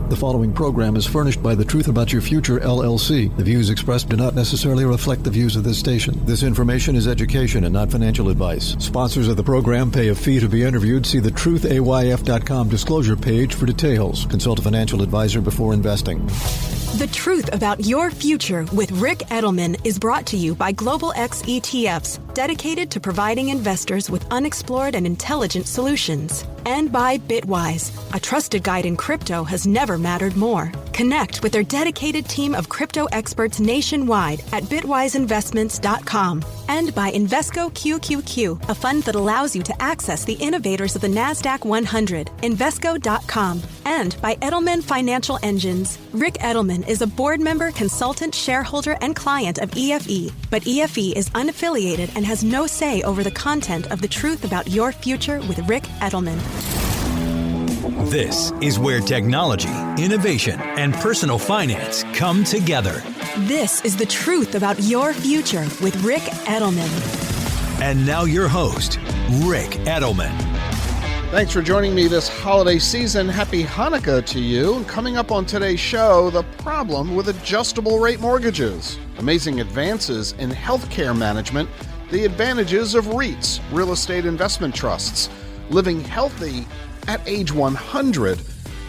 The following program is furnished by The Truth About Your Future, LLC. The views expressed do not necessarily reflect the views of this station. This information is education and not financial advice. Sponsors of the program pay a fee to be interviewed. See the truthayf.com disclosure page for details. Consult a financial advisor before investing. The Truth About Your Future with Rick Edelman is brought to you by Global X ETFs, dedicated to providing investors with unexplored and intelligent solutions. And by Bitwise, a trusted guide in crypto has never mattered more. Connect with their dedicated team of crypto experts nationwide at bitwiseinvestments.com. And by Invesco QQQ, a fund that allows you to access the innovators of the NASDAQ 100, Invesco.com. And by Edelman Financial Engines. Rick Edelman is a board member, consultant, shareholder, and client of EFE, but EFE is unaffiliated and has no say over the content of The Truth About Your Future with Rick Edelman. This is where technology, innovation, and personal finance come together. This is The Truth About Your Future with Rick Edelman. And now your host, Rick Edelman. Thanks for joining me this holiday season. Happy Hanukkah to you. Coming up on today's show, the problem with adjustable rate mortgages, amazing advances in healthcare management, the advantages of REITs, real estate investment trusts, living healthy at age 100,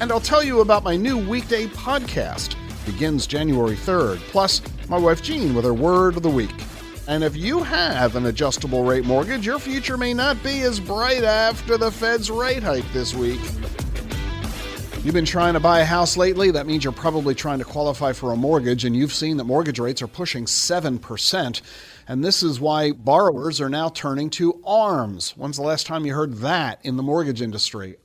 and I'll tell you about my new weekday podcast. Begins January 3rd, plus my wife Jean with her word of the week. And if you have an adjustable rate mortgage, your future may not be as bright after the Fed's rate hike this week. You've been trying to buy a house lately? That means you're probably trying to qualify for a mortgage, and you've seen that mortgage rates are pushing 7%. And this is why borrowers are now turning to ARMs. When's the last time you heard that in the mortgage industry?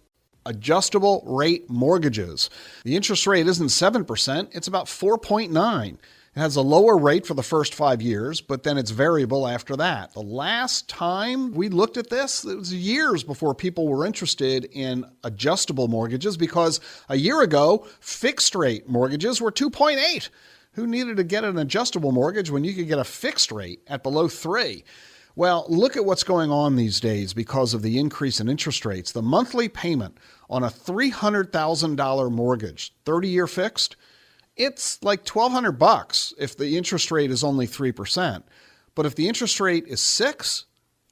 Adjustable rate mortgages. The interest rate isn't 7%, it's about 4.9%. It has a lower rate for the first 5 years, but then it's variable after that. The last time we looked at this, it was years before people were interested in adjustable mortgages, because a year ago, fixed rate mortgages were 2.8%. Who needed to get an adjustable mortgage when you could get a fixed rate at below 3%? Well, look at what's going on these days because of the increase in interest rates. The monthly payment on a $300,000 mortgage, 30-year fixed, it's like $1,200 if the interest rate is only 3%. But if the interest rate is 6%,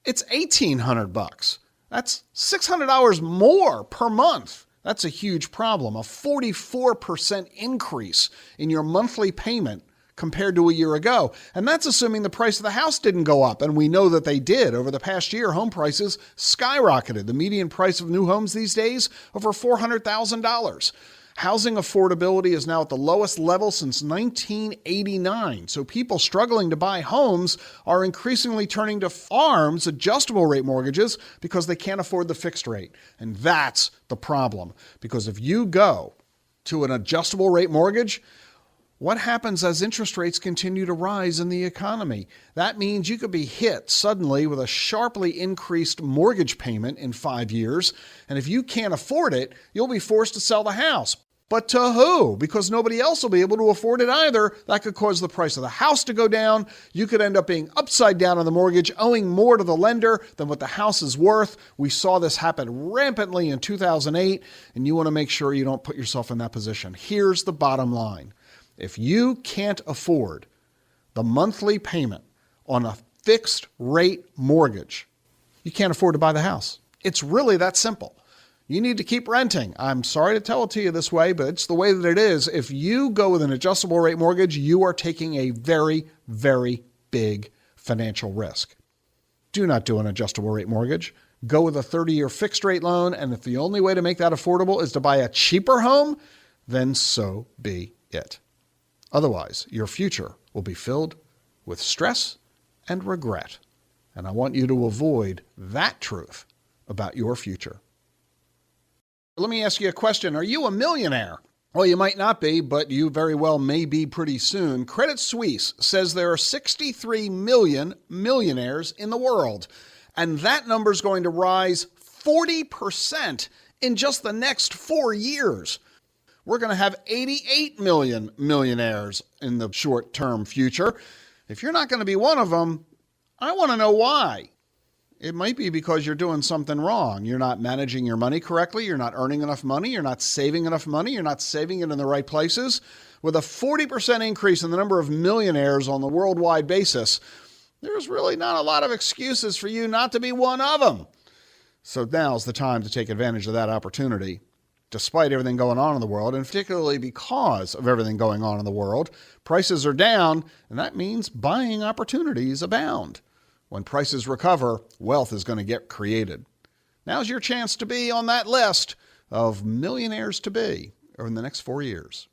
it's $1,800. That's $600 more per month. That's a huge problem, a 44% increase in your monthly payment compared to a year ago. And that's assuming the price of the house didn't go up. And we know that they did. Over the past year, home prices skyrocketed. The median price of new homes these days, over $400,000. Housing affordability is now at the lowest level since 1989. So people struggling to buy homes are increasingly turning to ARMs, adjustable rate mortgages, because they can't afford the fixed rate. And that's the problem. Because if you go to an adjustable rate mortgage, what happens as interest rates continue to rise in the economy? That means you could be hit suddenly with a sharply increased mortgage payment in 5 years. And if you can't afford it, you'll be forced to sell the house. But to who? Because nobody else will be able to afford it either. That could cause the price of the house to go down. You could end up being upside down on the mortgage, owing more to the lender than what the house is worth. We saw this happen rampantly in 2008, and you want to make sure you don't put yourself in that position. Here's the bottom line. If you can't afford the monthly payment on a fixed rate mortgage, you can't afford to buy the house. It's really that simple. You need to keep renting. I'm sorry to tell it to you this way, but it's the way that it is. If you go with an adjustable rate mortgage, you are taking a very, very big financial risk. Do not do an adjustable rate mortgage. Go with a 30-year fixed rate loan, and if the only way to make that affordable is to buy a cheaper home, then so be it. Otherwise, your future will be filled with stress and regret. And I want you to avoid that truth about your future. Let me ask you a question. Are you a millionaire? Well, you might not be, but you very well may be pretty soon. Credit Suisse says there are 63 million millionaires in the world, and that number is going to rise 40% in just the next 4 years. We're going to have 88 million millionaires in the short-term future. If you're not going to be one of them, I want to know why. It might be because you're doing something wrong. You're not managing your money correctly. You're not earning enough money. You're not saving enough money. You're not saving it in the right places. With a 40% increase in the number of millionaires on the worldwide basis, there's really not a lot of excuses for you not to be one of them. So now's the time to take advantage of that opportunity. Despite everything going on in the world, and particularly because of everything going on in the world, prices are down, and that means buying opportunities abound. When prices recover, wealth is going to get created. Now's your chance to be on that list of millionaires to be in the next 4 years.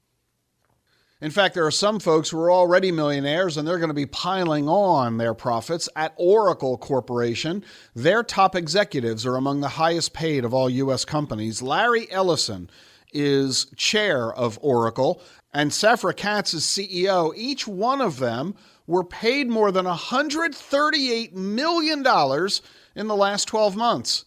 In fact, there are some folks who are already millionaires, and they're going to be piling on their profits at Oracle Corporation. Their top executives are among the highest paid of all U.S. companies. Larry Ellison is chair of Oracle, and Safra Catz is CEO. Each one of them were paid more than $138 million in the last 12 months.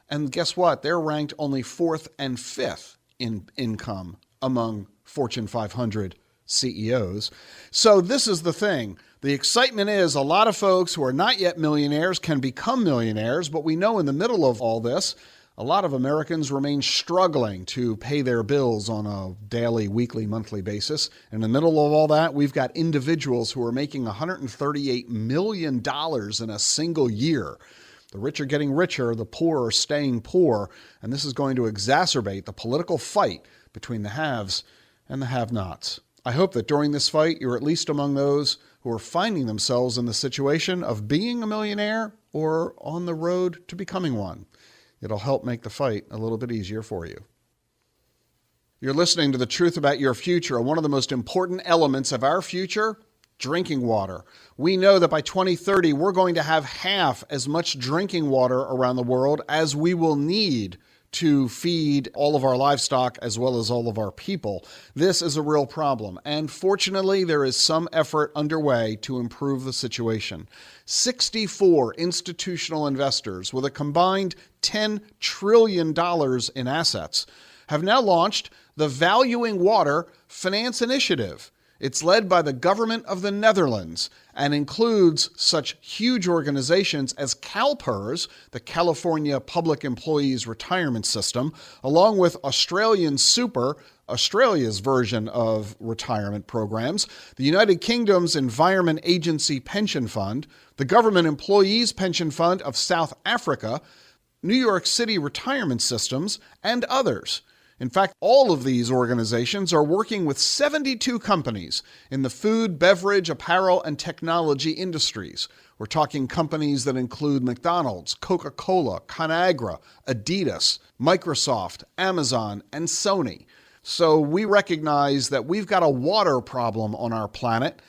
And guess what? They're ranked only 4th and 5th in income among Fortune 500 CEOs. So this is the thing. The excitement is a lot of folks who are not yet millionaires can become millionaires, but we know in the middle of all this, a lot of Americans remain struggling to pay their bills on a daily, weekly, monthly basis. In the middle of all that, we've got individuals who are making $138 million in a single year. The rich are getting richer, the poor are staying poor, and this is going to exacerbate the political fight between the haves and the have-nots. I hope that during this fight, you're at least among those who are finding themselves in the situation of being a millionaire or on the road to becoming one. It'll help make the fight a little bit easier for you. You're listening to The Truth About Your Future, and one of the most important elements of our future, drinking water. We know that by 2030, we're going to have half as much drinking water around the world as we will need to feed all of our livestock as well as all of our people. This is a real problem, and fortunately, there is some effort underway to improve the situation. 64 institutional investors with a combined $10 trillion in assets have now launched the Valuing Water Finance Initiative. It's led by the government of the Netherlands and includes such huge organizations as CalPERS, the California Public Employees Retirement System, along with Australian Super, Australia's version of retirement programs, the United Kingdom's Environment Agency Pension Fund, the Government Employees Pension Fund of South Africa, New York City Retirement Systems, and others. In fact, all of these organizations are working with 72 companies in the food, beverage, apparel, and technology industries. We're talking companies that include McDonald's, Coca-Cola, ConAgra, Adidas, Microsoft, Amazon, and Sony. So we recognize that we've got a water problem on our planet,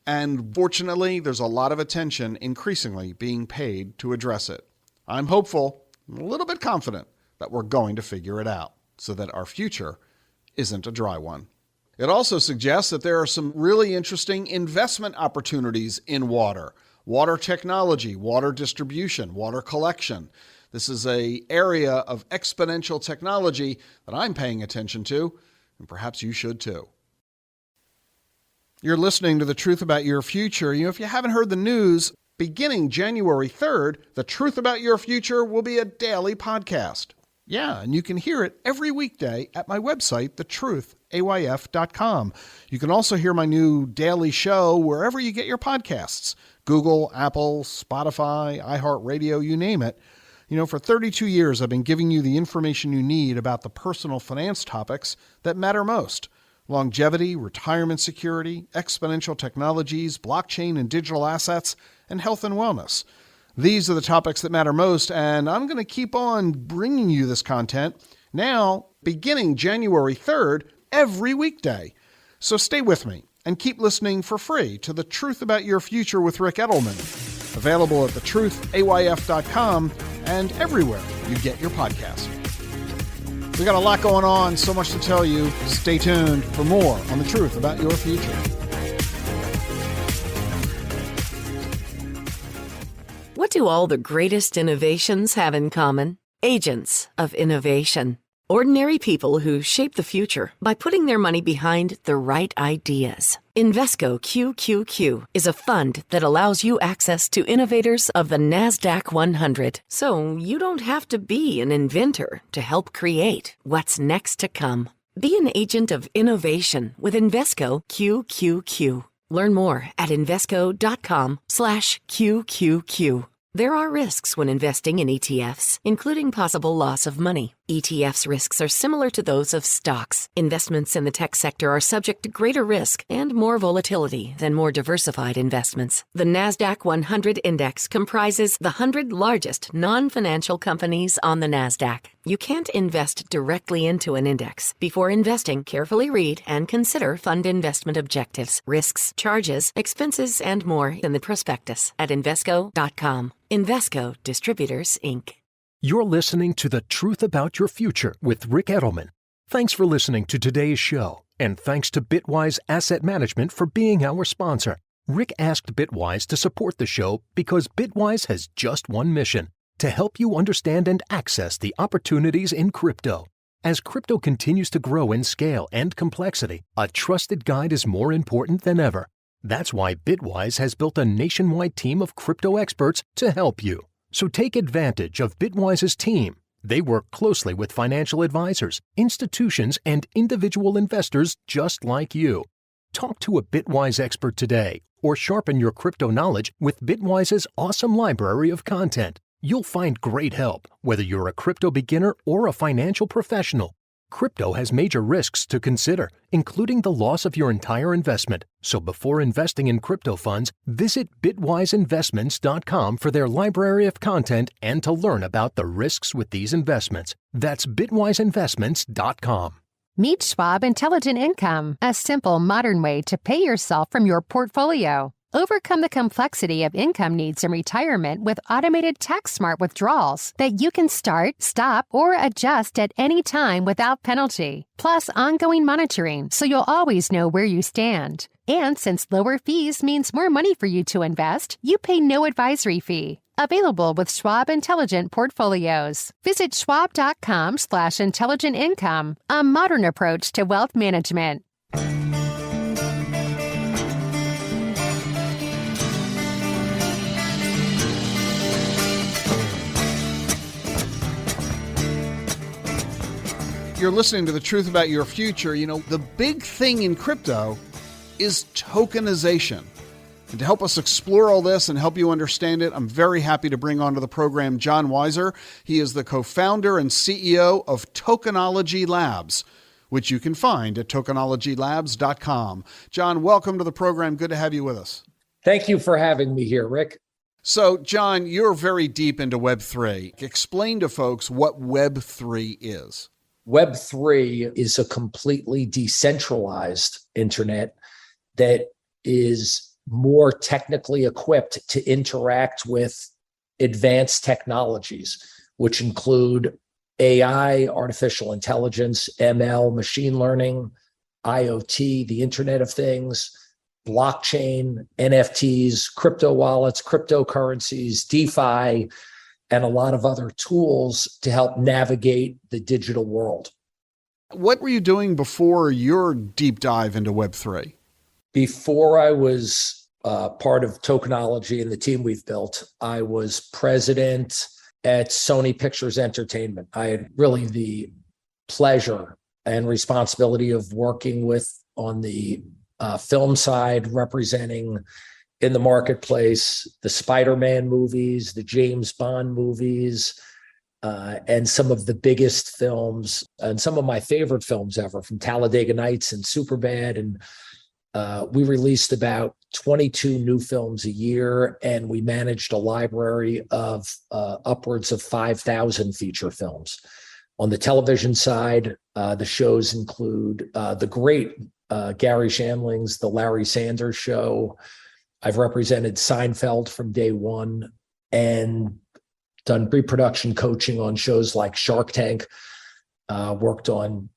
and fortunately, there's a lot of attention increasingly being paid to address it. I'm hopeful, a little bit confident, that we're going to figure it out, so that our future isn't a dry one. It also suggests that there are some really interesting investment opportunities in water. Water technology, water distribution, water collection. This is an area of exponential technology that I'm paying attention to, and perhaps you should too. You're listening to The Truth About Your Future. If you haven't heard the news, beginning January 3rd, The Truth About Your Future will be a daily podcast. Yeah, and you can hear it every weekday at my website, thetruthayf.com. You can also hear my new daily show wherever you get your podcasts. Google, Apple, Spotify, iHeartRadio, you name it. For 32 years, I've been giving you the information you need about the personal finance topics that matter most. Longevity, retirement security, exponential technologies, blockchain and digital assets, and health and wellness. These are the topics that matter most, and I'm going to keep on bringing you this content now, beginning January 3rd, every weekday. So stay with me and keep listening for free to The Truth About Your Future with Rick Edelman, available at thetruthayf.com and everywhere you get your podcast. We got a lot going on, so much to tell you. Stay tuned for more on The Truth About Your Future. What do all the greatest innovations have in common? Agents of innovation. Ordinary people who shape the future by putting their money behind the right ideas. Invesco QQQ is a fund that allows you access to innovators of the NASDAQ 100, so you don't have to be an inventor to help create what's next to come. Be an agent of innovation with Invesco QQQ. Learn more at Invesco.com/QQQ. There are risks when investing in ETFs, including possible loss of money. ETFs' risks are similar to those of stocks. Investments in the tech sector are subject to greater risk and more volatility than more diversified investments. The NASDAQ 100 Index comprises the 100 largest non-financial companies on the NASDAQ. You can't invest directly into an index. Before investing, carefully read and consider fund investment objectives, risks, charges, expenses, and more in the prospectus at Invesco.com. Invesco Distributors, Inc. You're listening to The Truth About Your Future with Rick Edelman. Thanks for listening to today's show, and thanks to Bitwise Asset Management for being our sponsor. Rick asked Bitwise to support the show because Bitwise has just one mission: to help you understand and access the opportunities in crypto. As crypto continues to grow in scale and complexity, a trusted guide is more important than ever. That's why Bitwise has built a nationwide team of crypto experts to help you. So take advantage of Bitwise's team. They work closely with financial advisors, institutions, and individual investors just like you. Talk to a Bitwise expert today or sharpen your crypto knowledge with Bitwise's awesome library of content. You'll find great help, whether you're a crypto beginner or a financial professional. Crypto has major risks to consider, including the loss of your entire investment. So before investing in crypto funds, visit bitwiseinvestments.com for their library of content and to learn about the risks with these investments. That's bitwiseinvestments.com. Meet Schwab Intelligent Income, a simple, modern way to pay yourself from your portfolio. Overcome the complexity of income needs in retirement with automated tax-smart withdrawals that you can start, stop, or adjust at any time without penalty. Plus ongoing monitoring, so you'll always know where you stand. And since lower fees means more money for you to invest, you pay no advisory fee. Available with Schwab Intelligent Portfolios. Visit schwab.com/intelligent income, a modern approach to wealth management. You're listening to The Truth About Your Future. You know, the big thing in crypto is tokenization. And to help us explore all this and help you understand it, I'm very happy to bring onto the program John Weiser. He is the co-founder and CEO of Tokenology Labs, which you can find at tokenologylabs.com. John, welcome to the program. Good to have you with us. Thank you for having me here, Rick. So, John, you're very deep into Web3. Explain to folks what Web3 is. Web3 is a completely decentralized internet that is more technically equipped to interact with advanced technologies, which include AI, artificial intelligence, ML, machine learning, IoT, the Internet of Things, blockchain, NFTs, crypto wallets, cryptocurrencies, DeFi, and a lot of other tools to help navigate the digital world. What were you doing before your deep dive into Web3? Before I was part of Tokenology and the team we've built, I was president at Sony Pictures Entertainment. I had really the pleasure and responsibility of working with on the film side, representing in the marketplace the Spider-Man movies, the James Bond movies, and some of the biggest films and some of my favorite films ever, from Talladega Nights and Superbad. And we released about 22 new films a year, and we managed a library of upwards of 5,000 feature films. On the television side, the shows include the great Gary Shandling's The Larry Sanders Show. I've represented Seinfeld from day one and done pre-production coaching on shows like Shark Tank, worked on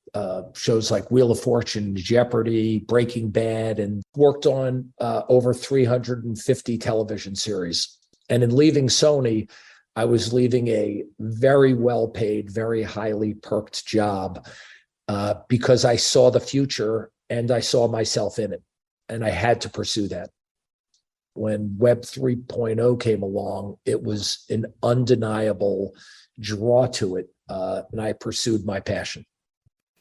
shows like Wheel of Fortune, Jeopardy, Breaking Bad, and worked on over 350 television series. And in leaving Sony, I was leaving a very well-paid, very highly perked job because I saw the future and I saw myself in it. And I had to pursue that. When Web 3.0 came along, it was an undeniable draw to it. And I pursued my passion.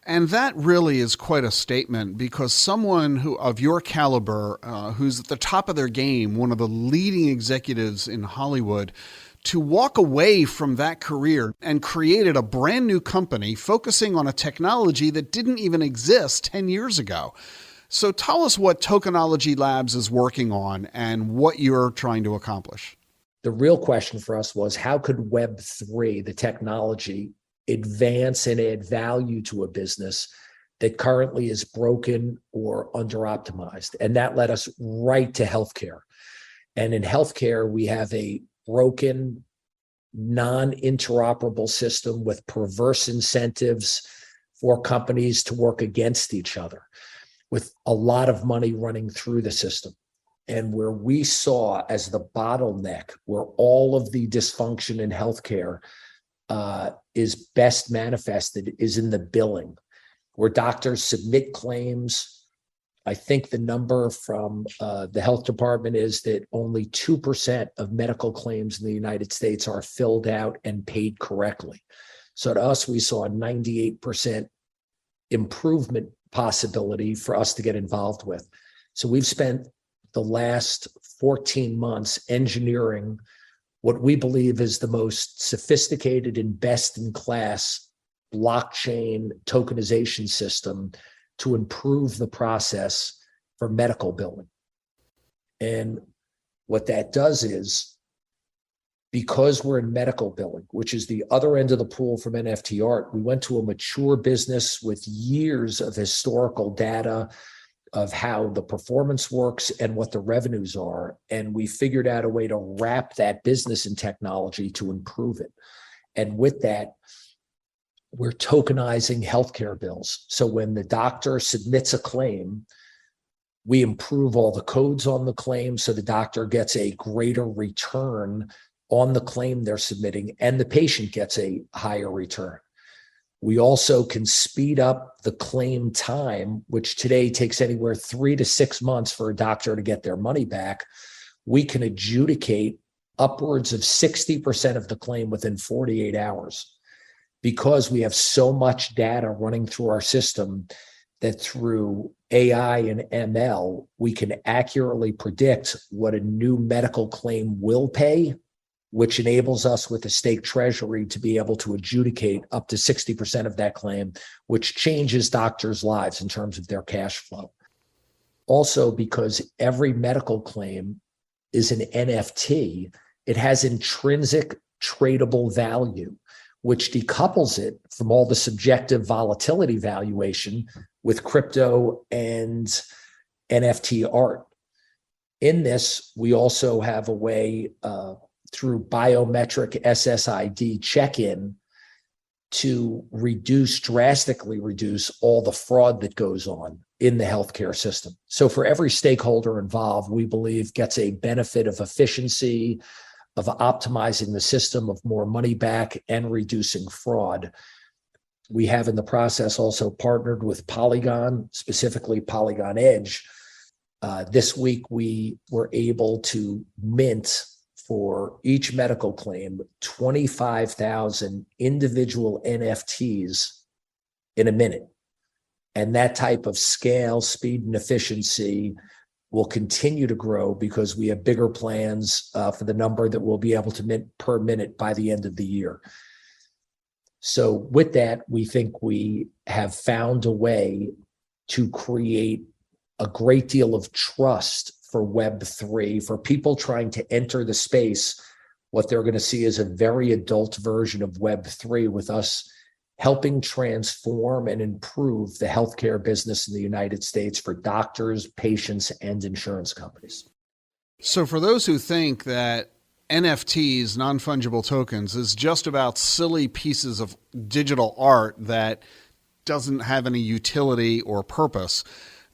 And that really is quite a statement, because someone who of your caliber, who's at the top of their game, one of the leading executives in Hollywood, to walk away from that career and created a brand new company focusing on a technology that didn't even exist 10 years ago. So tell us what Tokenology Labs is working on and what you're trying to accomplish. The real question for us was, how could Web3, the technology, advance and add value to a business that currently is broken or under-optimized? And that led us right to healthcare. And in healthcare, we have a broken, non-interoperable system with perverse incentives for companies to work against each other, with a lot of money running through the system. And where we saw as the bottleneck, where all of the dysfunction in healthcare is best manifested, is in the billing, where doctors submit claims. I think the number from the health department is that only 2% of medical claims in the United States are filled out and paid correctly. So to us, we saw a 98% improvement possibility for us to get involved with. So we've spent the last 14 months engineering what we believe is the most sophisticated and best-in-class blockchain tokenization system to improve the process for medical billing. And what that does is, because we're in medical billing, which is the other end of the pool from NFT art, we went to a mature business with years of historical data of how the performance works and what the revenues are. And we figured out a way to wrap that business in technology to improve it. And with that, we're tokenizing healthcare bills. So when the doctor submits a claim, we improve all the codes on the claim so the doctor gets a greater return on the claim they're submitting, and the patient gets a higher return. We also can speed up the claim time, which today takes anywhere 3 to 6 months for a doctor to get their money back. We can adjudicate upwards of 60% of the claim within 48 hours, because we have so much data running through our system that through AI and ML, we can accurately predict what a new medical claim will pay, which enables us with the state treasury to be able to adjudicate up to 60% of that claim, which changes doctors' lives in terms of their cash flow. Also, because every medical claim is an NFT, it has intrinsic tradable value, which decouples it from all the subjective volatility valuation with crypto and NFT art. In this, we also have a way through biometric SSID check-in to drastically reduce all the fraud that goes on in the healthcare system. So for every stakeholder involved, we believe gets a benefit of efficiency, of optimizing the system, of more money back, and reducing fraud. We have in the process also partnered with Polygon, specifically Polygon Edge. This week, we were able to mint for each medical claim 25,000 individual NFTs in a minute. And that type of scale, speed, and efficiency will continue to grow because we have bigger plans for the number that we'll be able to mint per minute by the end of the year. So with that, we think we have found a way to create a great deal of trust for Web3, for people trying to enter the space. What they're going to see is a very adult version of Web3, with us helping transform and improve the healthcare business in the United States for doctors, patients, and insurance companies. So for those who think that NFTs, non-fungible tokens, is just about silly pieces of digital art that doesn't have any utility or purpose,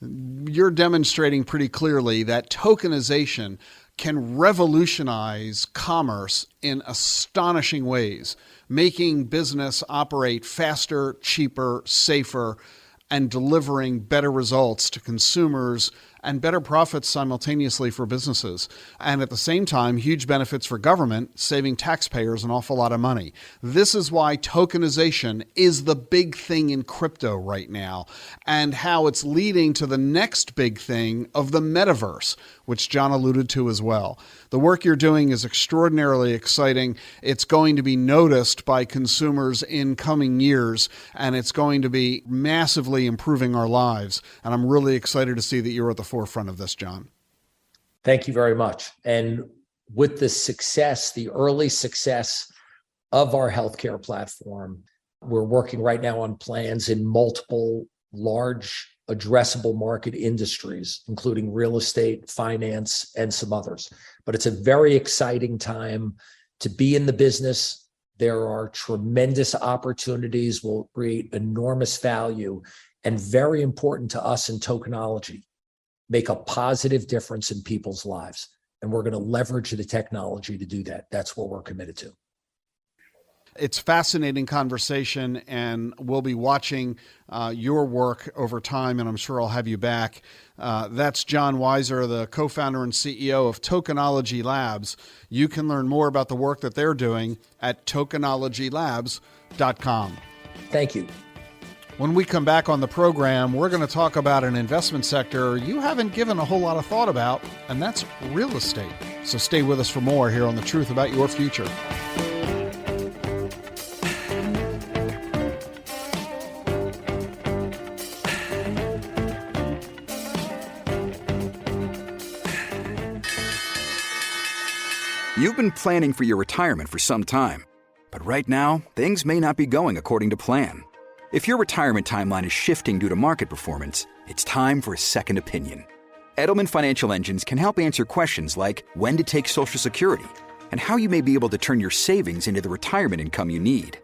you're demonstrating pretty clearly that tokenization can revolutionize commerce in astonishing ways, making business operate faster, cheaper, safer, and delivering better results to consumers and better profits simultaneously for businesses. And at the same time, huge benefits for government, saving taxpayers an awful lot of money. This is why tokenization is the big thing in crypto right now, and how it's leading to the next big thing of the metaverse, which John alluded to as well. The work you're doing is extraordinarily exciting. It's going to be noticed by consumers in coming years, and it's going to be massively improving our lives. And I'm really excited to see that you're at the forefront of this, John. Thank you very much. And with the success, the early success of our healthcare platform, we're working right now on plans in multiple large addressable market industries, including real estate, finance, and some others. But it's a very exciting time to be in the business. There are tremendous opportunities, will create enormous value, and very important to us in tokenology, make a positive difference in people's lives. And we're going to leverage the technology to do that. That's what we're committed to. It's fascinating conversation, and we'll be watching your work over time, and I'm sure I'll have you back. That's John Weiser, the co-founder and CEO of Tokenology Labs. You can learn more about the work that they're doing at tokenologylabs.com. Thank you. When we come back on the program, we're going to talk about an investment sector you haven't given a whole lot of thought about, and that's real estate. So stay with us for more here on The Truth About Your Future. You've been planning for your retirement for some time, but right now, things may not be going according to plan. If your retirement timeline is shifting due to market performance, it's time for a second opinion. Edelman Financial Engines can help answer questions like when to take Social Security and how you may be able to turn your savings into the retirement income you need.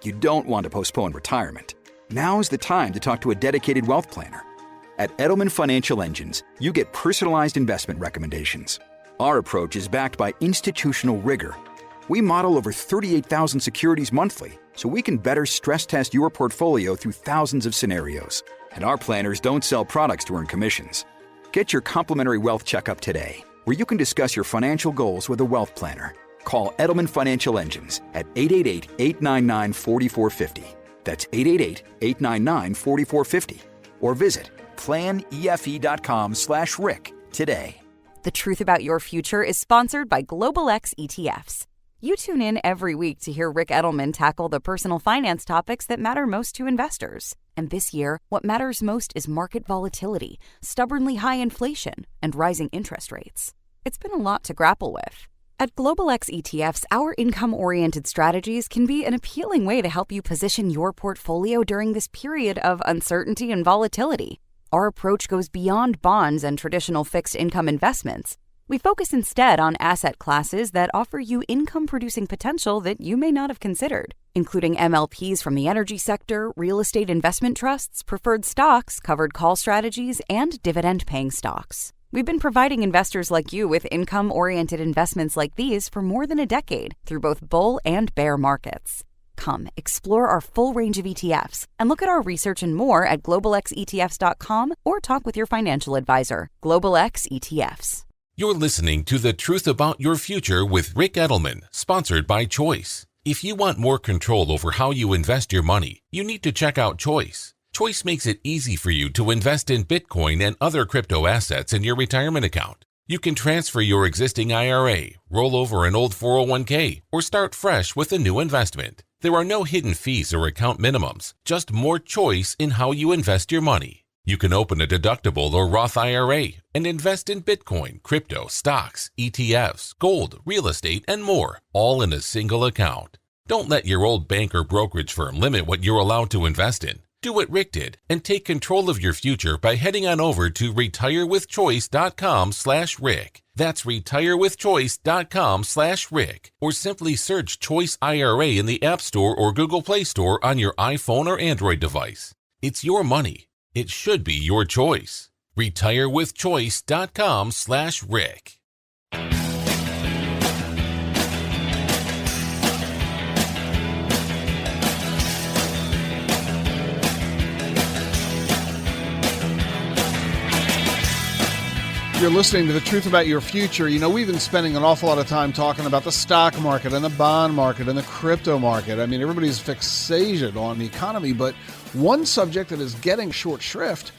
You don't want to postpone retirement. Now is the time to talk to a dedicated wealth planner. At Edelman Financial Engines, you get personalized investment recommendations. Our approach is backed by institutional rigor. We model over 38,000 securities monthly, so we can better stress test your portfolio through thousands of scenarios. And our planners don't sell products to earn commissions. Get your complimentary wealth checkup today, where you can discuss your financial goals with a wealth planner. Call Edelman Financial Engines at 888-899-4450. That's 888-899-4450. Or visit planefe.com/Rick today. The Truth About Your Future is sponsored by Global X ETFs. You tune in every week to hear Rick Edelman tackle the personal finance topics that matter most to investors. And this year, what matters most is market volatility, stubbornly high inflation, and rising interest rates. It's been a lot to grapple with. At Global X ETFs, our income-oriented strategies can be an appealing way to help you position your portfolio during this period of uncertainty and volatility. Our approach goes beyond bonds and traditional fixed income investments. We focus instead on asset classes that offer you income-producing potential that you may not have considered, including MLPs from the energy sector, real estate investment trusts, preferred stocks, covered call strategies, and dividend-paying stocks. We've been providing investors like you with income-oriented investments like these for more than a decade through both bull and bear markets. Come, explore our full range of ETFs and look at our research and more at globalxetfs.com or talk with your financial advisor. Global X ETFs. You're listening to The Truth About Your Future with Rick Edelman, sponsored by Choice. If you want more control over how you invest your money, you need to check out Choice. Choice makes it easy for you to invest in Bitcoin and other crypto assets in your retirement account. You can transfer your existing IRA, roll over an old 401k, or start fresh with a new investment. There are no hidden fees or account minimums, just more choice in how you invest your money. You can open a deductible or Roth IRA and invest in Bitcoin, crypto, stocks, ETFs, gold, real estate, and more, all in a single account. Don't let your old bank or brokerage firm limit what you're allowed to invest in. Do what Rick did and take control of your future by heading on over to retirewithchoice.com/Rick. That's retirewithchoice.com/Rick, or simply search Choice IRA in the App Store or Google Play Store on your iPhone or Android device. It's your money. It should be your choice. retirewithchoice.com/Rick. You're listening to The Truth About Your Future. You know, we've been spending an awful lot of time talking about the stock market and the bond market and the crypto market. I mean, everybody's fixated on the economy, but one subject that is getting short shrift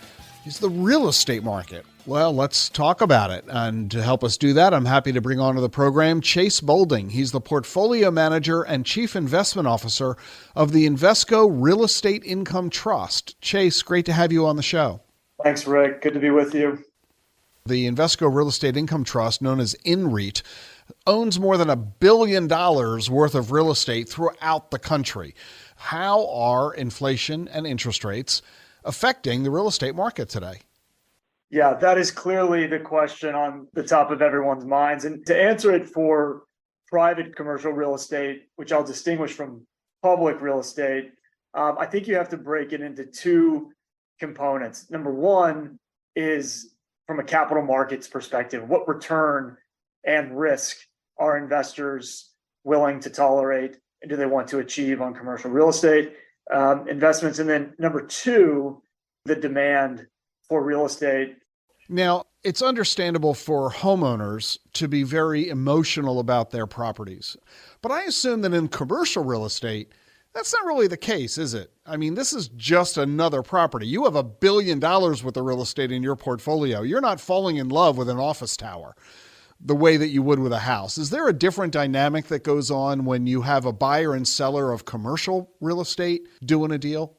is the real estate market. Well, let's talk about it. And to help us do that, I'm happy to bring onto the program Chase Bolding. He's the portfolio manager and chief investment officer of the Invesco Real Estate Income Trust. Chase, great to have you on the show. Thanks, Rick. Good to be with you. The Invesco Real Estate Income Trust, known as INREIT, owns more than $1 billion worth of real estate throughout the country. How are inflation and interest rates affecting the real estate market today? Yeah, that is clearly the question on the top of everyone's minds. And to answer it for private commercial real estate, which I'll distinguish from public real estate, I think you have to break it into two components. Number one is from a capital markets perspective, what return and risk are investors willing to tolerate and do they want to achieve on commercial real estate investments? And then number two, the demand for real estate. Now, it's understandable for homeowners to be very emotional about their properties, but I assume that in commercial real estate, that's not really the case, is it? I mean, this is just another property. You have $1 billion worth of real estate in your portfolio. You're not falling in love with an office tower the way that you would with a house. Is there a different dynamic that goes on when you have a buyer and seller of commercial real estate doing a deal?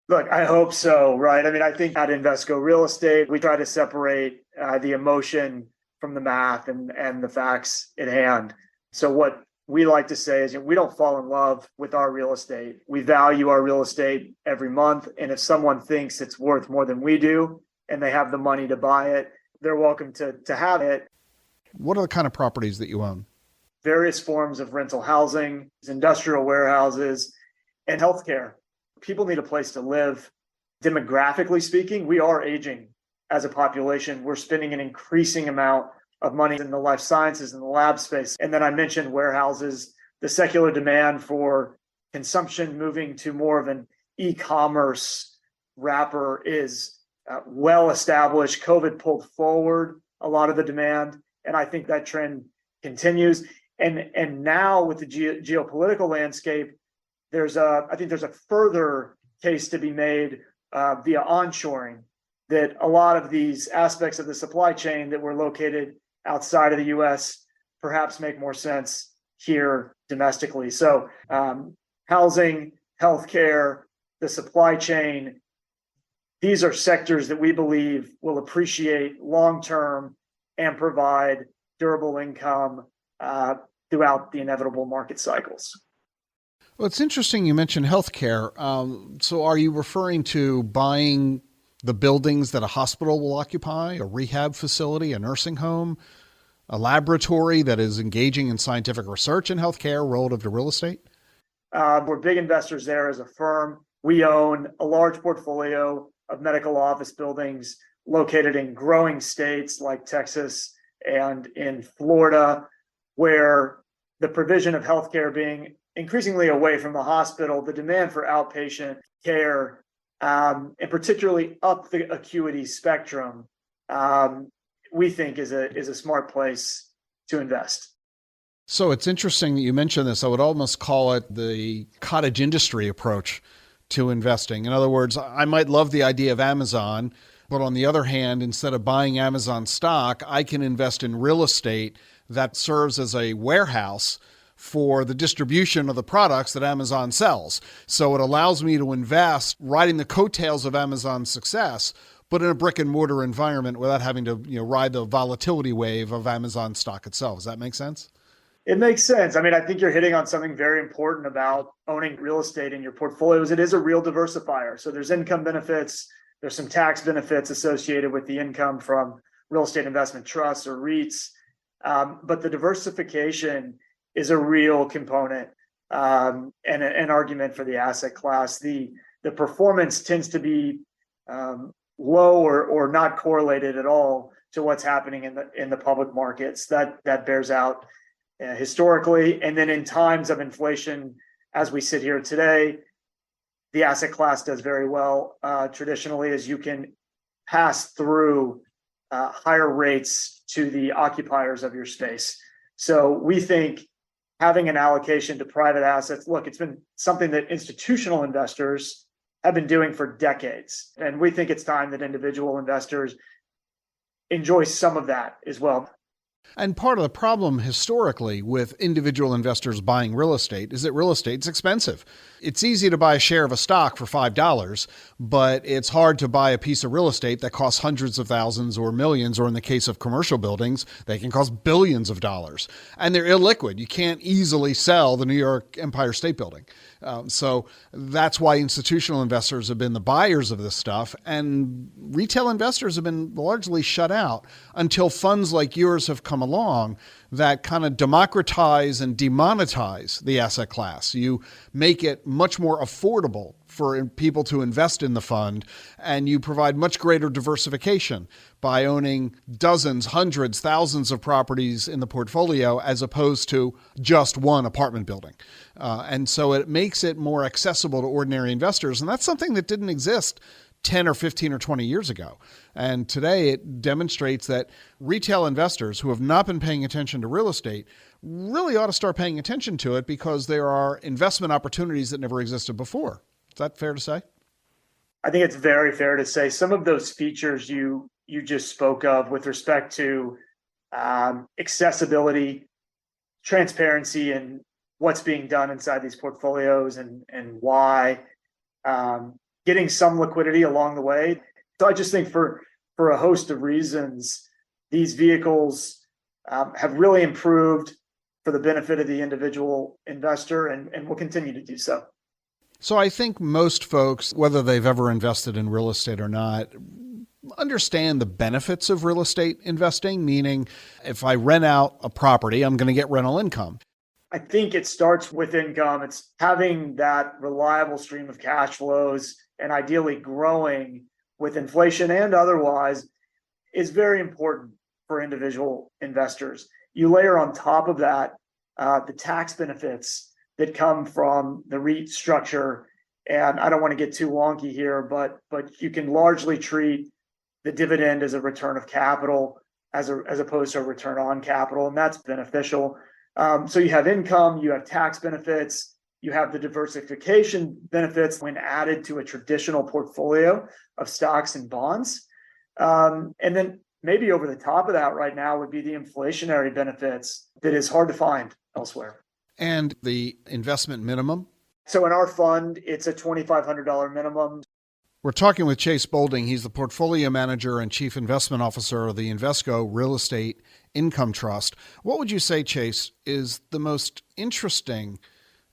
Look, I hope so, right? I mean, I think at Invesco Real Estate, we try to separate the emotion from the math and the facts at hand. So what we like to say is we don't fall in love with our real estate. We value our real estate every month. And if someone thinks it's worth more than we do and they have the money to buy it, they're welcome to have it. What are the kind of properties that you own? Various forms of rental housing, industrial warehouses, and healthcare. People need a place to live. Demographically speaking, we are aging as a population. We're spending an increasing amount of money in the life sciences and the lab space. And then I mentioned warehouses, the secular demand for consumption moving to more of an e-commerce wrapper is well established. COVID pulled forward a lot of the demand, and I think that trend continues. And now with the geopolitical landscape, I think there's a further case to be made via onshoring, that a lot of these aspects of the supply chain that were located outside of the U.S. perhaps make more sense here domestically. So housing, healthcare, the supply chain, these are sectors that we believe will appreciate long-term and provide durable income throughout the inevitable market cycles. Well, it's interesting you mentioned healthcare. So are you referring to buying the buildings that a hospital will occupy, a rehab facility, a nursing home, a laboratory that is engaging in scientific research in healthcare relative to real estate? We're big investors there as a firm. We own a large portfolio of medical office buildings located in growing states like Texas and in Florida, where the provision of healthcare being increasingly away from the hospital, the demand for outpatient care, and particularly up the acuity spectrum, we think is a smart place to invest. So it's interesting that you mentioned this. I would almost call it the cottage industry approach to investing. In other words, I might love the idea of Amazon, but on the other hand, instead of buying Amazon stock, I can invest in real estate that serves as a warehouse for the distribution of the products that Amazon sells. So it allows me to invest riding the coattails of Amazon's success, but in a brick and mortar environment without having to ride the volatility wave of Amazon stock itself. Does that make sense? It makes sense. I mean, I think you're hitting on something very important about owning real estate in your portfolios. It is a real diversifier. So there's income benefits, there's some tax benefits associated with the income from real estate investment trusts or REITs. But the diversification is a real component and an argument for the asset class. The performance tends to be low or not correlated at all to what's happening in the public markets. That bears out historically, and then in times of inflation, as we sit here today, the asset class does very well traditionally, as you can pass through higher rates to the occupiers of your space. So we think having an allocation to private assets, look, it's been something that institutional investors have been doing for decades. And we think it's time that individual investors enjoy some of that as well. And part of the problem historically with individual investors buying real estate is that real estate's expensive. It's easy to buy a share of a stock for $5, but it's hard to buy a piece of real estate that costs hundreds of thousands or millions, or in the case of commercial buildings, they can cost billions of dollars. And they're illiquid. You can't easily sell the New York Empire State Building. So that's why institutional investors have been the buyers of this stuff, and retail investors have been largely shut out until funds like yours have come along that kind of democratize and demonetize the asset class. You make it much more affordable for people to invest in the fund, and you provide much greater diversification by owning dozens, hundreds, thousands of properties in the portfolio as opposed to just one apartment building. And so it makes it more accessible to ordinary investors. And that's something that didn't exist 10 or 15 or 20 years ago. And today it demonstrates that retail investors who have not been paying attention to real estate really ought to start paying attention to it, because there are investment opportunities that never existed before. Is that fair to say? I think it's very fair to say some of those features you just spoke of with respect to accessibility, transparency, and what's being done inside these portfolios and why, getting some liquidity along the way. So I just think for a host of reasons, these vehicles have really improved for the benefit of the individual investor and will continue to do so. So I think most folks, whether they've ever invested in real estate or not, understand the benefits of real estate investing, meaning if I rent out a property, I'm going to get rental income. I think it starts with income. It's having that reliable stream of cash flows, and ideally growing with inflation and otherwise, is very important for individual investors. You layer on top of that the tax benefits that come from the REIT structure. And I don't want to get too wonky here, but you can largely treat the dividend as a return of capital as opposed to a return on capital, and that's beneficial. So you have income, you have tax benefits, you have the diversification benefits when added to a traditional portfolio of stocks and bonds. And then maybe over the top of that right now would be the inflationary benefits that is hard to find elsewhere. And the investment minimum? So in our fund, it's a $2,500 minimum. We're talking with Chase Bolding. He's the portfolio manager and chief investment officer of the Invesco Real Estate Income Trust. What would you say, Chase, is the most interesting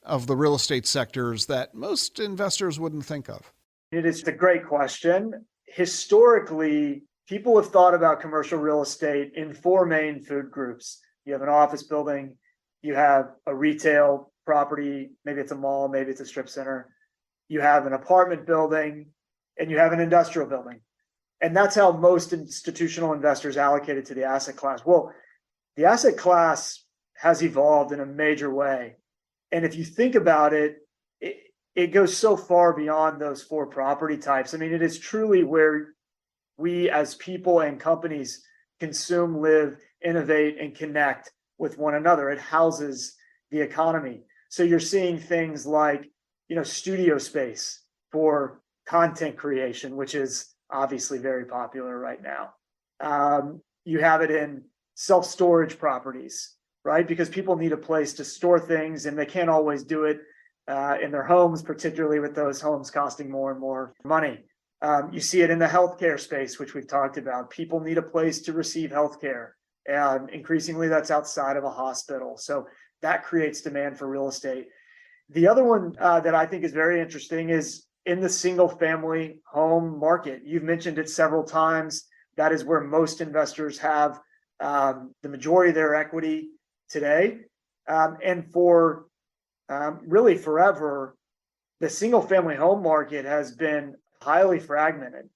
of the real estate sectors that most investors wouldn't think of? It is a great question. Historically, people have thought about commercial real estate in four main food groups. You have an office building, you have a retail property, maybe it's a mall, maybe it's a strip center, you have an apartment building, and you have an industrial building. And that's how most institutional investors allocate it to the asset class. Well, the asset class has evolved in a major way. And if you think about it, it goes so far beyond those four property types. I mean, it is truly where we as people and companies consume, live, innovate, and connect with one another. It houses the economy. So you're seeing things like, studio space for content creation, which is obviously very popular right now. You have it in self-storage properties, right? Because people need a place to store things and they can't always do it in their homes, particularly with those homes costing more and more money. You see it in the healthcare space, which we've talked about. People need a place to receive healthcare. And increasingly that's outside of a hospital. So that creates demand for real estate. The other one that I think is very interesting is in the single family home market. You've mentioned it several times. That is where most investors have the majority of their equity today. And for really forever, the single family home market has been highly fragmented,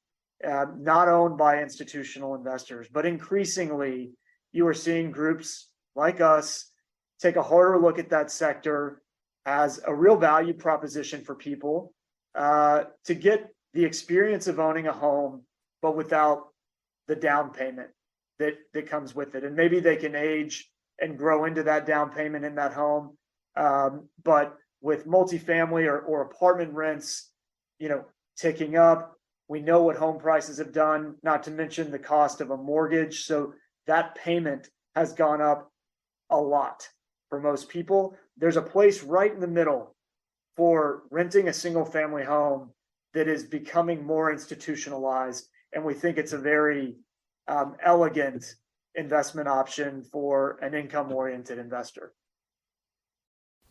not owned by institutional investors, but increasingly you are seeing groups like us take a harder look at that sector as a real value proposition for people to get the experience of owning a home, but without the down payment that comes with it. And maybe they can age and grow into that down payment in that home. But with multifamily or apartment rents, ticking up, we know what home prices have done, not to mention the cost of a mortgage. So that payment has gone up a lot for most people. There's a place right in the middle for renting a single family home that is becoming more institutionalized. And we think it's a very elegant investment option for an income-oriented investor.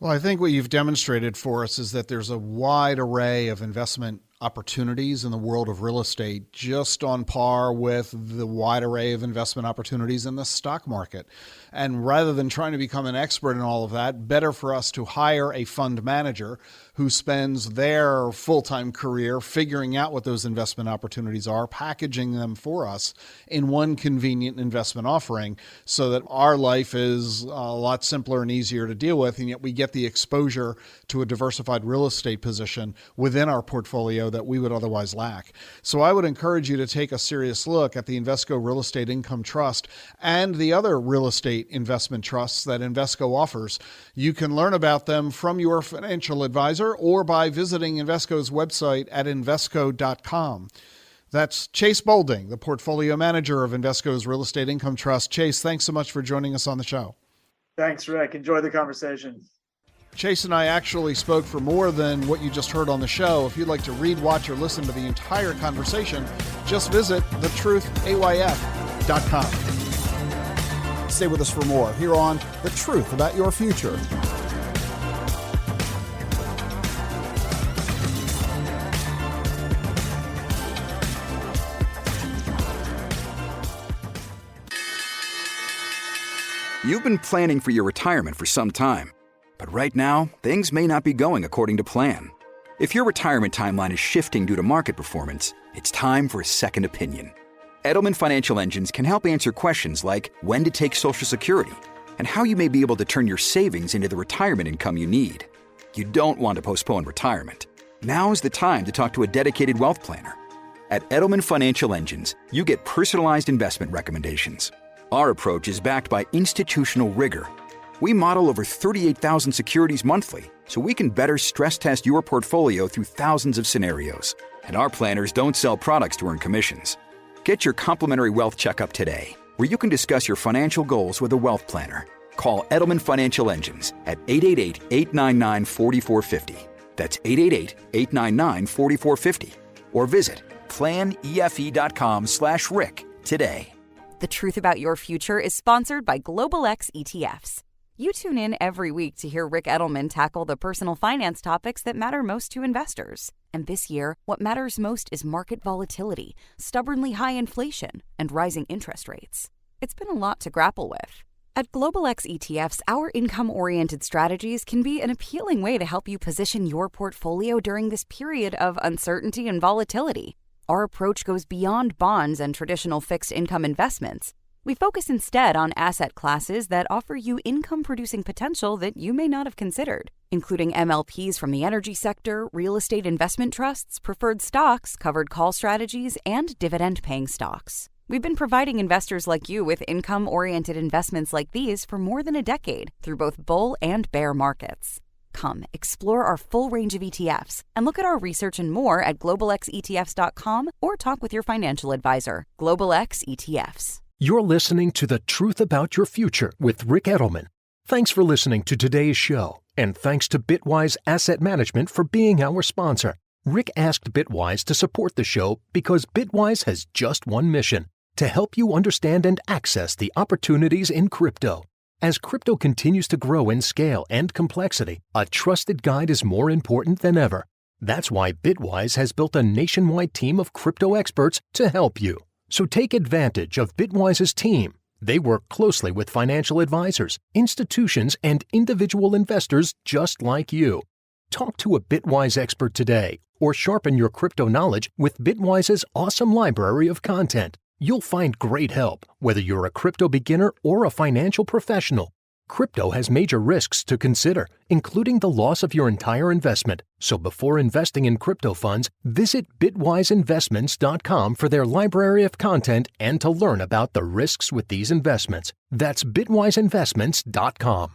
Well, I think what you've demonstrated for us is that there's a wide array of investment opportunities in the world of real estate, just on par with the wide array of investment opportunities in the stock market. And rather than trying to become an expert in all of that, better for us to hire a fund manager who spends their full-time career figuring out what those investment opportunities are, packaging them for us in one convenient investment offering so that our life is a lot simpler and easier to deal with, and yet we get the exposure to a diversified real estate position within our portfolio that we would otherwise lack. So I would encourage you to take a serious look at the Invesco Real Estate Income Trust and the other real estate investment trusts that Invesco offers. You can learn about them from your financial advisor or by visiting Invesco's website at Invesco.com. That's Chase Bolding, the portfolio manager of Invesco's Real Estate Income Trust. Chase, thanks so much for joining us on the show. Thanks, Rick. Enjoy the conversation. Chase and I actually spoke for more than what you just heard on the show. If you'd like to read, watch, or listen to the entire conversation, just visit thetruthayf.com. Stay with us for more here on The Truth About Your Future. You've been planning for your retirement for some time. But right now, things may not be going according to plan. If your retirement timeline is shifting due to market performance, it's time for a second opinion. Edelman Financial Engines can help answer questions like when to take Social Security and how you may be able to turn your savings into the retirement income you need. You don't want to postpone retirement. Now is the time to talk to a dedicated wealth planner. At Edelman Financial Engines, you get personalized investment recommendations. Our approach is backed by institutional rigor. We model over 38,000 securities monthly, so we can better stress test your portfolio through thousands of scenarios. And our planners don't sell products to earn commissions. Get your complimentary wealth checkup today, where you can discuss your financial goals with a wealth planner. Call Edelman Financial Engines at 888-899-4450. That's 888-899-4450. Or visit planefe.com/Rick today. The Truth About Your Future is sponsored by Global X ETFs. You tune in every week to hear Rick Edelman tackle the personal finance topics that matter most to investors. And this year, what matters most is market volatility, stubbornly high inflation, and rising interest rates. It's been a lot to grapple with. At Global X ETFs, our income-oriented strategies can be an appealing way to help you position your portfolio during this period of uncertainty and volatility. Our approach goes beyond bonds and traditional fixed income investments. We focus instead on asset classes that offer you income-producing potential that you may not have considered, including MLPs from the energy sector, real estate investment trusts, preferred stocks, covered call strategies, and dividend-paying stocks. We've been providing investors like you with income-oriented investments like these for more than a decade through both bull and bear markets. Come, explore our full range of ETFs and look at our research and more at globalxetfs.com or talk with your financial advisor. Global X ETFs. You're listening to The Truth About Your Future with Rick Edelman. Thanks for listening to today's show, and thanks to Bitwise Asset Management for being our sponsor. Rick asked Bitwise to support the show because Bitwise has just one mission: to help you understand and access the opportunities in crypto. As crypto continues to grow in scale and complexity, a trusted guide is more important than ever. That's why Bitwise has built a nationwide team of crypto experts to help you. So take advantage of Bitwise's team. They work closely with financial advisors, institutions, and individual investors just like you. Talk to a Bitwise expert today or sharpen your crypto knowledge with Bitwise's awesome library of content. You'll find great help whether you're a crypto beginner or a financial professional. Crypto has major risks to consider, including the loss of your entire investment. So before investing in crypto funds, visit bitwiseinvestments.com for their library of content and to learn about the risks with these investments. That's bitwiseinvestments.com.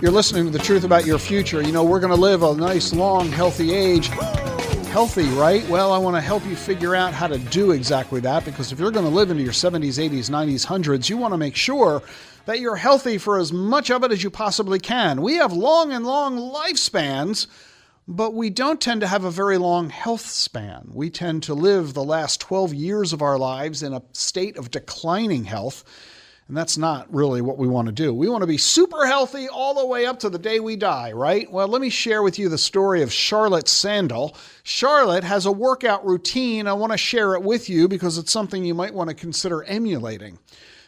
You're listening to The Truth About Your Future. You know, we're going to live a nice, long, healthy age. Healthy, right? Well, I want to help you figure out how to do exactly that, because if you're going to live into your 70s, 80s, 90s, 100s, you want to make sure that you're healthy for as much of it as you possibly can. We have long lifespans, but we don't tend to have a very long health span. We tend to live the last 12 years of our lives in a state of declining health. And that's not really what we want to do. We want to be super healthy all the way up to the day we die, right? Well, let me share with you the story of Charlotte Sandel. Charlotte has a workout routine. I want to share it with you because it's something you might want to consider emulating.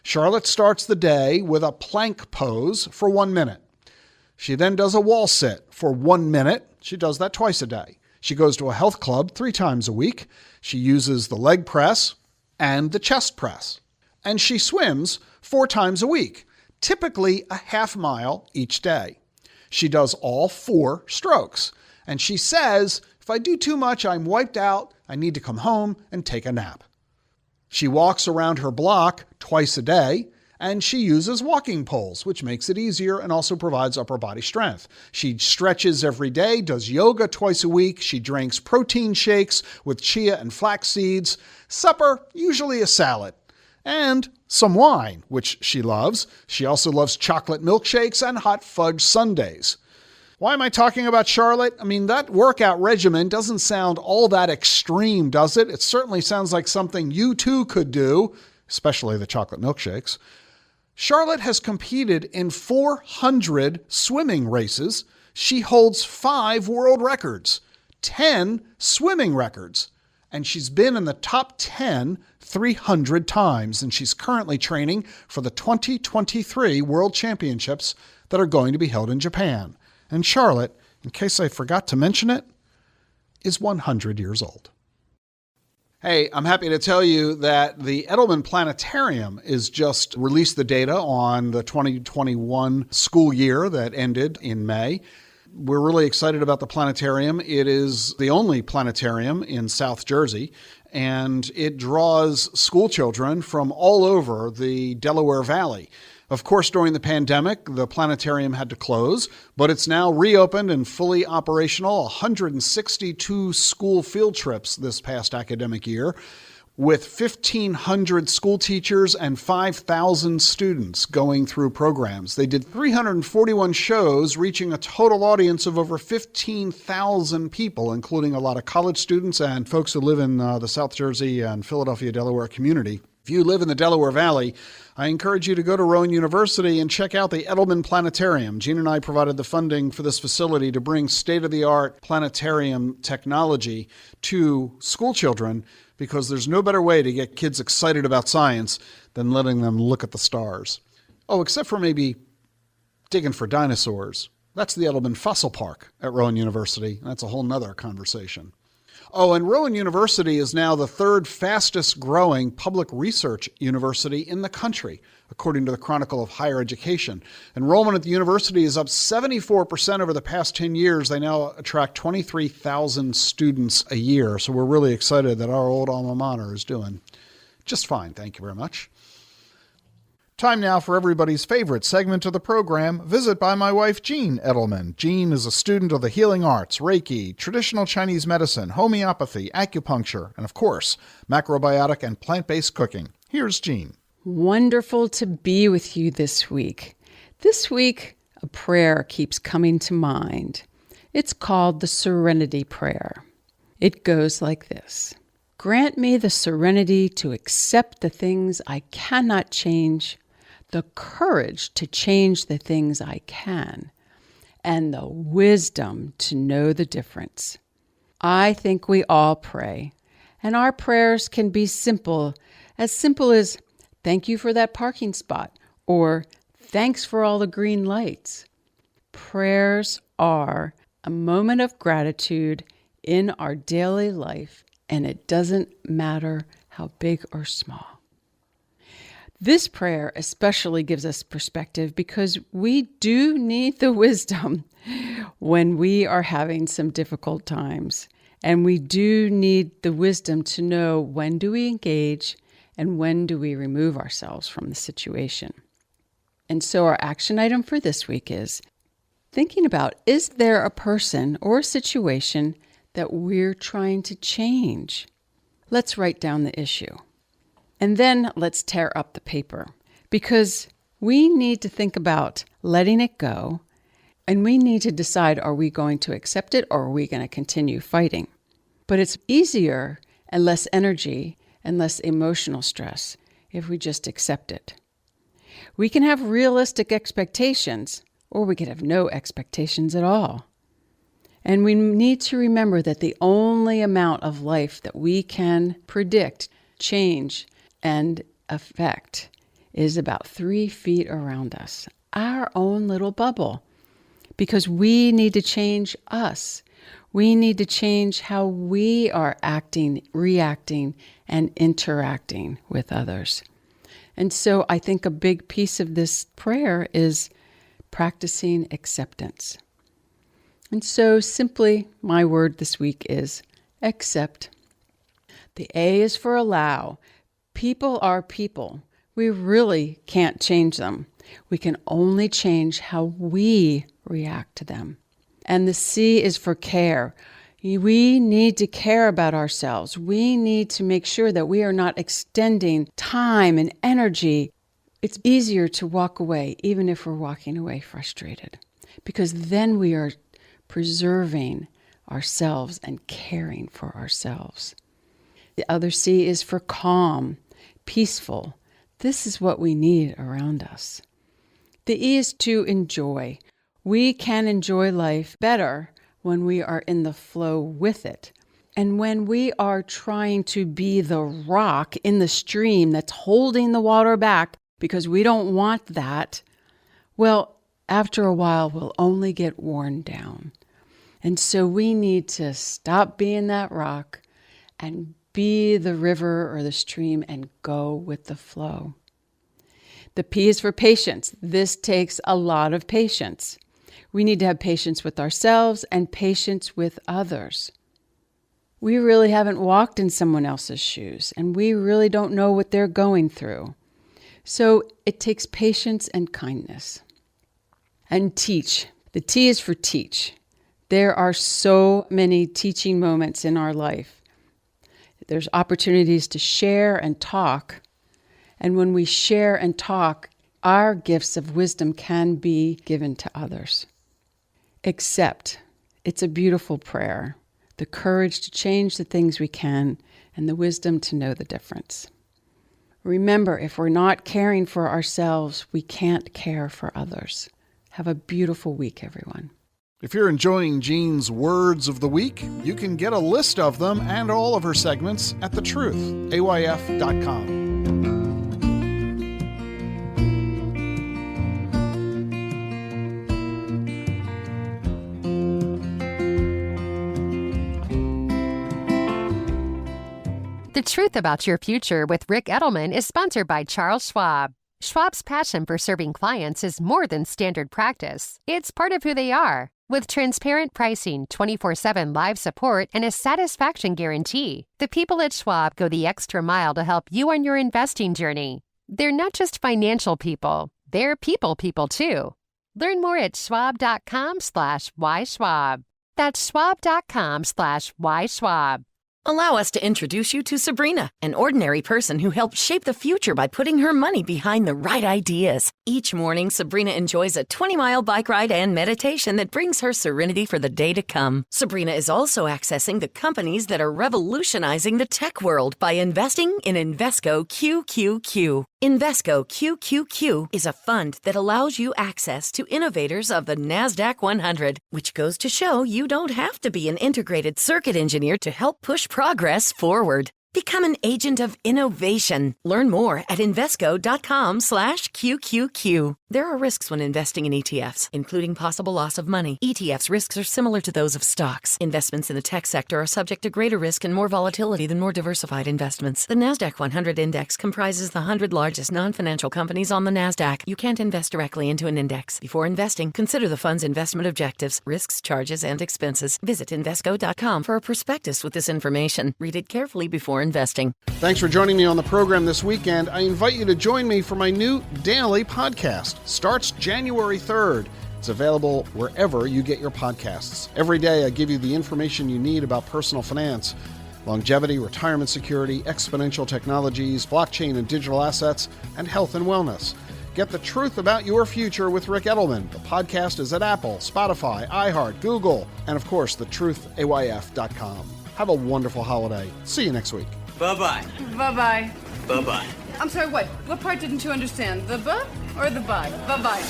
Charlotte starts the day with a plank pose for 1 minute. She then does a wall sit for 1 minute. She does that twice a day. She goes to a health club 3 times a week. She uses the leg press and the chest press. And she swims 4 times a week, typically a half mile each day. She does all 4 strokes. And she says, if I do too much, I'm wiped out. I need to come home and take a nap. She walks around her block twice a day, and she uses walking poles, which makes it easier and also provides upper body strength. She stretches every day, does yoga twice a week. She drinks protein shakes with chia and flax seeds. Supper, usually a salad. And some wine, which she loves. She also loves chocolate milkshakes and hot fudge sundaes. Why am I talking about Charlotte? I mean, that workout regimen doesn't sound all that extreme, does it? It certainly sounds like something you too could do, especially the chocolate milkshakes. Charlotte has competed in 400 swimming races. She holds 5 world records, 10 swimming records, and she's been in the top 10 300 times, and she's currently training for the 2023 World Championships that are going to be held in Japan. And Charlotte, in case I forgot to mention it, is 100 years old. Hey, I'm happy to tell you that the Edelman Planetarium is just released the data on the 2021 school year that ended in May. We're really excited about the planetarium. It is the only planetarium in South Jersey, and it draws school children from all over the Delaware Valley. Of course, during the pandemic, the planetarium had to close, but it's now reopened and fully operational. 162 school field trips this past academic year, with 1,500 school teachers and 5,000 students going through programs. They did 341 shows, reaching a total audience of over 15,000 people, including a lot of college students and folks who live in the South Jersey and Philadelphia, Delaware community. If you live in the Delaware Valley, I encourage you to go to Rowan University and check out the Edelman Planetarium. Gene and I provided the funding for this facility to bring state-of-the-art planetarium technology to school children, because there's no better way to get kids excited about science than letting them look at the stars. Oh, except for maybe digging for dinosaurs. That's the Edelman Fossil Park at Rowan University. That's a whole nother conversation. Oh, and Rowan University is now the 3rd fastest growing public research university in the country, according to the Chronicle of Higher Education. Enrollment at the university is up 74% over the past 10 years. They now attract 23,000 students a year. So we're really excited that our old alma mater is doing just fine. Thank you very much. Time now for everybody's favorite segment of the program, Visit by my wife, Jean Edelman. Jean is a student of the healing arts, Reiki, traditional Chinese medicine, homeopathy, acupuncture, and of course, macrobiotic and plant-based cooking. Here's Jean. Wonderful to be with you this week. This week, a prayer keeps coming to mind. It's called the Serenity Prayer. It goes like this. Grant me the serenity to accept the things I cannot change, the courage to change the things I can, and the wisdom to know the difference. I think we all pray, and our prayers can be simple as thank you for that parking spot, or thanks for all the green lights. Prayers are a moment of gratitude in our daily life, and it doesn't matter how big or small. This prayer especially gives us perspective because we do need the wisdom when we are having some difficult times. And we do need the wisdom to know when do we engage and when do we remove ourselves from the situation. And so our action item for this week is thinking about, is there a person or a situation that we're trying to change? Let's write down the issue. And then let's tear up the paper, because we need to think about letting it go, and we need to decide, are we going to accept it or are we going to continue fighting? But it's easier and less energy and less emotional stress if we just accept it. We can have realistic expectations, or we could have no expectations at all. And we need to remember that the only amount of life that we can predict, change, and affect is about 3 feet around us, our own little bubble, because we need to change us. We need to change how we are acting, reacting, and interacting with others. And so I think a big piece of this prayer is practicing acceptance. And so simply, my word this week is accept. The A is for allow. People are people. We really can't change them. We can only change how we react to them. And the C is for care. We need to care about ourselves. We need to make sure that we are not extending time and energy. It's easier to walk away, even if we're walking away frustrated, because then we are preserving ourselves and caring for ourselves. The other C is for calm, peaceful. This is what we need around us. The E is to enjoy. We can enjoy life better when we are in the flow with it. And when we are trying to be the rock in the stream that's holding the water back because we don't want that, well, after a while, we'll only get worn down. And so we need to stop being that rock and be the river or the stream and go with the flow. The P is for patience. This takes a lot of patience. We need to have patience with ourselves and patience with others. We really haven't walked in someone else's shoes, and we really don't know what they're going through. So it takes patience and kindness. And teach. The T is for teach. There are so many teaching moments in our life. There's opportunities to share and talk. And when we share and talk, our gifts of wisdom can be given to others. Accept. It's a beautiful prayer. The courage to change the things we can and the wisdom to know the difference. Remember, if we're not caring for ourselves, we can't care for others. Have a beautiful week, everyone. If you're enjoying Jean's Words of the Week, you can get a list of them and all of her segments at thetruth.ayf.com. The Truth About Your Future with Rick Edelman is sponsored by Charles Schwab. Schwab's passion for serving clients is more than standard practice. It's part of who they are. With transparent pricing, 24/7 live support, and a satisfaction guarantee, the people at Schwab go the extra mile to help you on your investing journey. They're not just financial people, they're people too. Learn more at schwab.com/whyschwab. That's schwab.com/whyschwab. Allow us to introduce you to Sabrina, an ordinary person who helped shape the future by putting her money behind the right ideas. Each morning, Sabrina enjoys a 20-mile bike ride and meditation that brings her serenity for the day to come. Sabrina is also accessing the companies that are revolutionizing the tech world by investing in Invesco QQQ. Invesco QQQ is a fund that allows you access to innovators of the NASDAQ 100, which goes to show you don't have to be an integrated circuit engineer to help push progress forward. Become an agent of innovation. Learn more at Invesco.com/QQQ. There are risks when investing in ETFs, including possible loss of money. ETFs risks are similar to those of stocks. Investments in the tech sector are subject to greater risk and more volatility than more diversified investments. The NASDAQ 100 Index comprises the 100 largest non-financial companies on the NASDAQ. You can't invest directly into an index. Before investing, consider the fund's investment objectives, risks, charges, and expenses. Visit Invesco.com for a prospectus with this information. Read it carefully before investing. Thanks for joining me on the program this weekend. I invite you to join me for my new daily podcast. Starts January 3rd. It's available wherever you get your podcasts. Every day I give you the information you need about personal finance, longevity, retirement security, exponential technologies, blockchain and digital assets, and health and wellness. Get the truth about your future with Rick Edelman. The podcast is at Apple, Spotify, iHeart, Google, and of course, thetruthayf.com. Have a wonderful holiday. See you next week. Bye-bye. Bye-bye. Bye-bye. I'm sorry, what? What part didn't you understand? The buh or the bye? Bye-bye.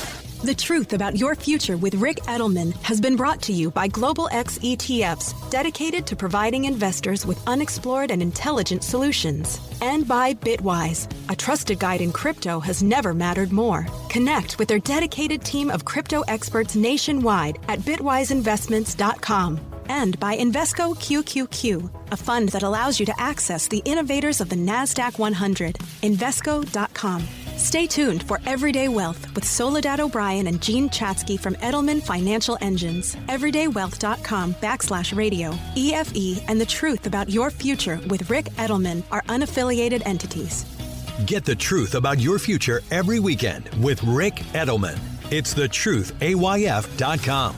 The Truth About Your Future with Rick Edelman has been brought to you by Global X ETFs, dedicated to providing investors with unexplored and intelligent solutions. And by Bitwise, a trusted guide in crypto has never mattered more. Connect with their dedicated team of crypto experts nationwide at bitwiseinvestments.com. And by Invesco QQQ, a fund that allows you to access the innovators of the NASDAQ 100. Invesco.com. Stay tuned for Everyday Wealth with Soledad O'Brien and Gene Chatsky from Edelman Financial Engines. Everydaywealth.com/radio. EFE and the Truth About Your Future with Rick Edelman are unaffiliated entities. Get the truth about your future every weekend with Rick Edelman. It's thetruthayf.com.